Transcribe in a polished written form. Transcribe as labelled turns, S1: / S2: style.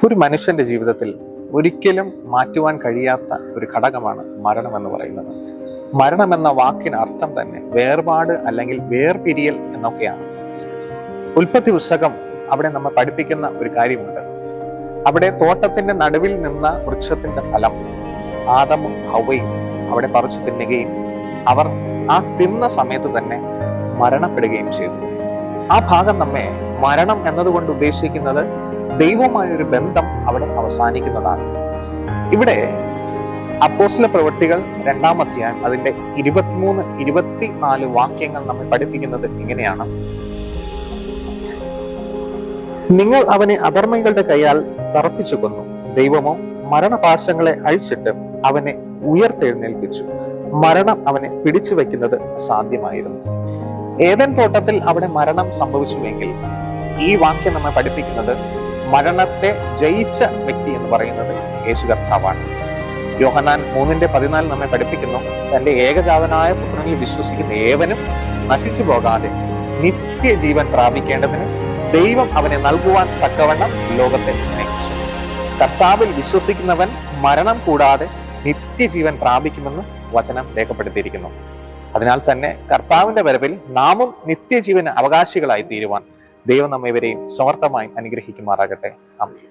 S1: ഒരു മനുഷ്യന്റെ ജീവിതത്തിൽ ഒരിക്കലും മാറ്റുവാൻ കഴിയാത്ത ഒരു ഘടകമാണ് മരണം എന്ന് പറയുന്നത്. മരണം എന്ന വാക്കിന് അർത്ഥം തന്നെ വേർപാട് അല്ലെങ്കിൽ വേർപിരിയൽ എന്നൊക്കെയാണ്. ഉൽപ്പത്തി പുസ്തകം അവിടെ നമ്മൾ പഠിപ്പിക്കുന്ന ഒരു കാര്യമുണ്ട്. അവിടെ തോട്ടത്തിന്റെ നടുവിൽ നിന്ന വൃക്ഷത്തിന്റെ ഫലം ആദമും ഹവ്വയും അവിടെ പറിച്ചു തിന്നുകയും അവർ ആ തിന്ന സമയത്ത് തന്നെ മരണപ്പെടുകയും ചെയ്തു. ആ ഭാഗം നമ്മെ മരണം എന്നതുകൊണ്ട് ഉദ്ദേശിക്കുന്നത് ദൈവവുമായ ഒരു ബന്ധം അവിടെ അവസാനിക്കുന്നതാണ്. ഇവിടെ അപ്പോസ്തല പ്രവൃത്തികൾ 2-ാം അധ്യായം അതിന്റെ 23-24 വാക്യങ്ങൾ നമ്മെ പഠിപ്പിക്കുന്നത് ഇങ്ങനെയാണ്: നിങ്ങൾ അവനെ അധർമ്മികളുടെ കൈയാൽ തറപ്പിച്ചു കൊന്നു, ദൈവമോ മരണപാശങ്ങളെ അഴിച്ചിട്ട് അവനെ ഉയർത്തെഴുന്നേൽപ്പിച്ചു. മരണം അവനെ പിടിച്ചു വയ്ക്കുന്നത് സാധ്യമായിരുന്നു. ഏദൻ തോട്ടത്തിൽ അവിടെ മരണം സംഭവിച്ചുവെങ്കിൽ ഈ വാക്യം നമ്മെ പഠിപ്പിക്കുന്നത് മരണത്തെ ജയിച്ച വ്യക്തി എന്ന് പറയുന്നത് യേശു കർത്താവാണ്. യോഹന്നാൻ 3:14 നമ്മെ പഠിപ്പിക്കുന്നു, തന്റെ ഏകജാതനായ പുത്രനിൽ വിശ്വസിക്കുന്ന ഏവനും നശിച്ചു പോകാതെ നിത്യജീവൻ പ്രാപിക്കേണ്ടതിന് ദൈവം അവനെ നൽകുവാൻ തക്കവണ്ണം ലോകത്തെ സ്നേഹിച്ചു. കർത്താവിൽ വിശ്വസിക്കുന്നവൻ മരണം കൂടാതെ നിത്യജീവൻ പ്രാപിക്കുമെന്ന് വചനം രേഖപ്പെടുത്തിയിരിക്കുന്നു. അതിനാൽ തന്നെ കർത്താവിന്റെ വരവിൽ നാമും നിത്യജീവന് അവകാശികളായി തീരുവാൻ ദൈവം നമ്മെ ഇവരെയും സമർത്ഥമായി അനുഗ്രഹിക്കുമാറാകട്ടെ. ആമേൻ.